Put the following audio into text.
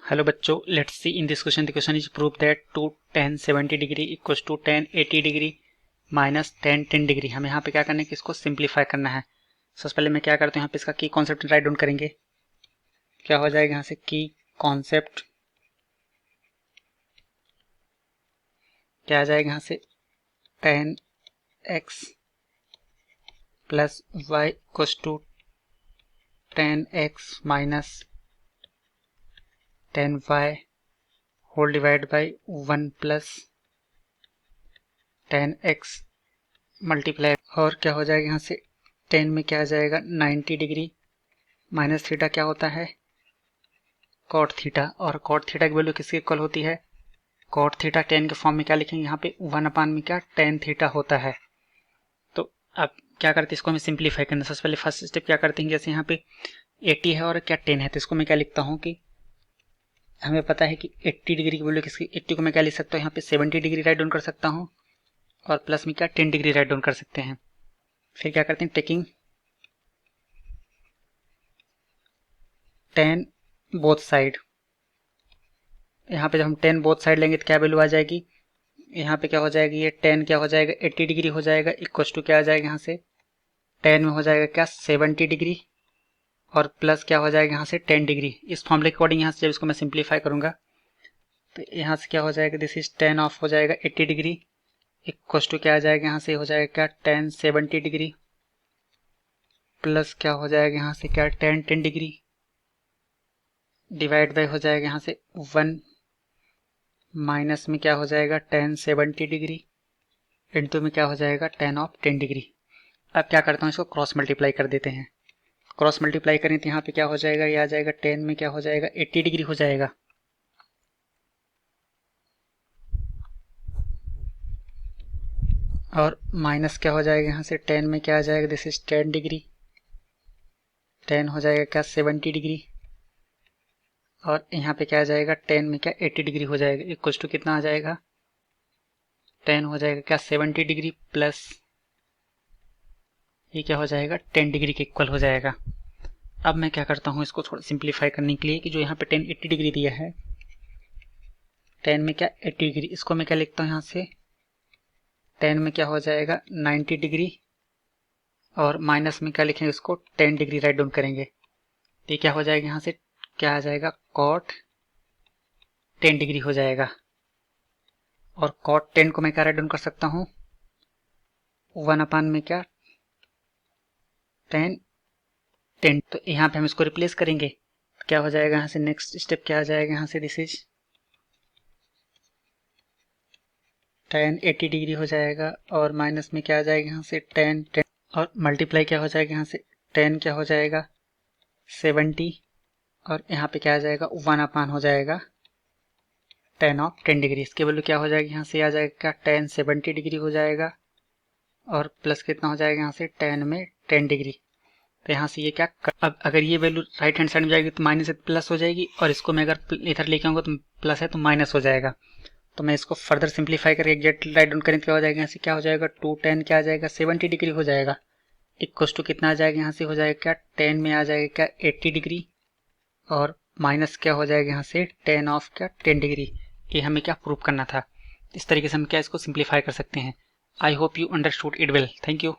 Hello बच्चों, let's see in this question. The question is prove that 2 tan 70 degree equals to tan 80 डिग्री minus tan 10 degree. हमें यहाँ पे क्या करना है कि इसको सिंप्लीफाई करना है. सबसे पहले मैं क्या करता हूँ, यहाँ पे इसका की कॉन्सेप्ट राइट डाउन करेंगे. क्या हो जाएगा यहाँ से की कॉन्सेप्ट, क्या आ जाएगा यहाँ से tan x plus Y equals to tan x minus tan y whole divide by 1 plus tan x multiply. और क्या हो जाएगा यहाँ से 10 में क्या आ जाएगा 90 डिग्री माइनस थीटा क्या होता है कॉट थीटा. और कॉट थीटा की वैल्यू किसके इक्वल होती है कॉट थीटा. 10 के फॉर्म में क्या लिखेंगे यहाँ पे 1 अपान में क्या tan थीटा होता है. तो अब क्या करते हैं, इसको हमें सिंप्लीफाई करना. सबसे पहले फर्स्ट स्टेप क्या करते हैं, जैसे यहाँ पे 80 है और क्या 10 है, तो इसको मैं क्या लिखता हूँ कि हमें पता है कि 80 डिग्री की वैल्यू किसकी, 80 को मैं क्या लिख सकता हूँ यहाँ पे 70 डिग्री राइट डाउन कर सकता हूँ और प्लस में क्या 10 डिग्री राइट डाउन कर सकते हैं. फिर क्या करते हैं टेकिंग 10 बोथ साइड. यहाँ पे जब हम 10 बोथ साइड लेंगे तो क्या वैल्यू आ जाएगी, यहाँ पे क्या हो जाएगी ये 10 क्या हो जाएगा 80 डिग्री हो जाएगा इक्वल टू क्या आ जाएगा यहाँ से 10 में हो जाएगा क्या 70 डिग्री और प्लस क्या हो जाएगा यहाँ से 10 डिग्री. इस फॉर्मूले के अकॉर्डिंग यहाँ से जब इसको मैं सिंप्लीफाई करूंगा तो यहाँ से क्या हो जाएगा दिस इज 10 ऑफ हो जाएगा 80 डिग्री इक्वल टू क्या आ जाएगा यहाँ से हो जाएगा क्या 10 70 डिग्री प्लस क्या हो जाएगा यहाँ से क्या 10 डिग्री डिवाइड बाय हो जाएगा यहाँ से 1 माइनस में क्या हो जाएगा 10 70 डिग्री इंटू में क्या हो जाएगा 10 ऑफ 10 डिग्री. अब क्या करता हूँ, इसको क्रॉस मल्टीप्लाई कर देते हैं. क्रॉस मल्टीप्लाई करें तो यहाँ पे क्या हो जाएगा, ये आ जाएगा 10 में क्या हो जाएगा 80 डिग्री हो जाएगा और माइनस क्या हो जाएगा यहाँ से 10 में क्या आ जाएगा दिस इज 10 डिग्री 10 हो जाएगा क्या 70 डिग्री और यहाँ पे क्या आ जाएगा 10 में क्या 80 डिग्री हो जाएगा इक्वल टू कितना आ जाएगा 10 हो जाएगा क्या 70 डिग्री प्लस ये क्या हो जाएगा 10 डिग्री के इक्वल हो जाएगा. अब मैं क्या करता हूँ, इसको थोड़ा सिंप्लीफाई करने के लिए कि जो यहाँ पे 10 80 डिग्री दिया है 10 में क्या 80 डिग्री, इसको मैं क्या लिखता हूँ यहाँ से 10 में क्या हो जाएगा 90 डिग्री और माइनस में क्या लिखेंगे इसको 10 डिग्री राइट डाउन करेंगे तो ये क्या हो जाएगा यहाँ से क्या आ जाएगा कॉट 10 डिग्री हो जाएगा. और कॉट 10 को मैं क्या राइट डाउन कर सकता हूँ 1 अपान में क्या 10. तो यहाँ पे हम इसको रिप्लेस करेंगे तो क्या हो जाएगा यहाँ से नेक्स्ट स्टेप क्या आ जाएगा यहाँ से दिस इज 10 80 डिग्री हो जाएगा और माइनस में क्या आ जाएगा यहाँ से 10 और मल्टीप्लाई क्या हो जाएगा यहाँ से 10 क्या हो जाएगा 70 और यहाँ पे क्या आ जाएगा 1 अपान हो जाएगा 10 ऑफ 10 डिग्री. इसके वैल्यू क्या हो जाएगी यहाँ से आ जाएगा 10 70 डिग्री हो जाएगा और प्लस कितना हो जाएगा यहाँ से 10 में 10 डिग्री. तो यहाँ से ये क्या अब अगर ये वैल्यू राइट हैंड साइड में जाएगी तो माइनस से प्लस हो जाएगी और इसको मैं अगर इधर लेके आऊँगा तो प्लस है तो माइनस हो जाएगा. तो मैं इसको फर्दर सिंप्लीफाई करके एग्जैक्ट राइट डाउन करें तो क्या हो जाएगा यहाँ से क्या हो जाएगा 2 10 क्या आ जाएगा 70 डिग्री हो जाएगा इक्वल टू कितना आ जाएगा यहाँ से हो जाएगा क्या 10 में आ जाएगा क्या 80 डिग्री और माइनस क्या हो जाएगा यहाँ से 10 ऑफ क्या 10 डिग्री. ये हमें क्या प्रूव करना था. इस तरीके से हम क्या इसको सिंप्लीफाई कर सकते हैं. I hope you understood it well. Thank you.